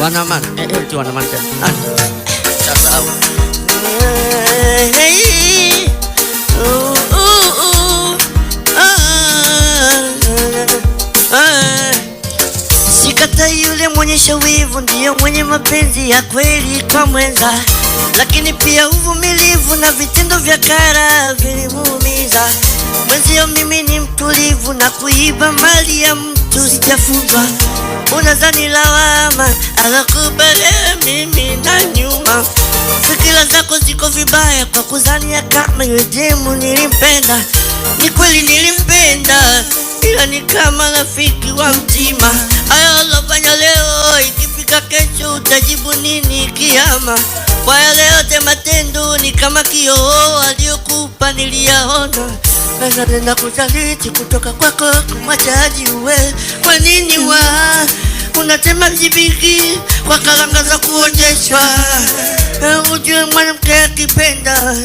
Wanaman, tu wanaman kan. Sasa. Sikatai yule mwenye shawivu ndiyo mwenye mapenzi ya kweli kwa mwenza, lakini pia uvumilivu na vitendo vya kara vilimuumiza mwenzio. Mimi ni mtulivu na kuiba mali ya mtu sijafunzwa. Unadhani lawama alakubalia mimi na nyuma. Fikira zako ziko vibaya kwa kuzania kama yule demu nilimpenda. Ni kweli nilimpenda, ila ni kama rafiki wa mtima. Haya ulofanya leo, ikifika kesho utajibu nini kiyama? Kwa yale yote matendo ni kama kioo aliyokupa niliyaona. Pesa tena kusaliti kutoka kwako kumwachaji uwe. Kwa nini unatema mjibiki kwa kalanga za kuonjeshwa? Ujue mwanamke akipenda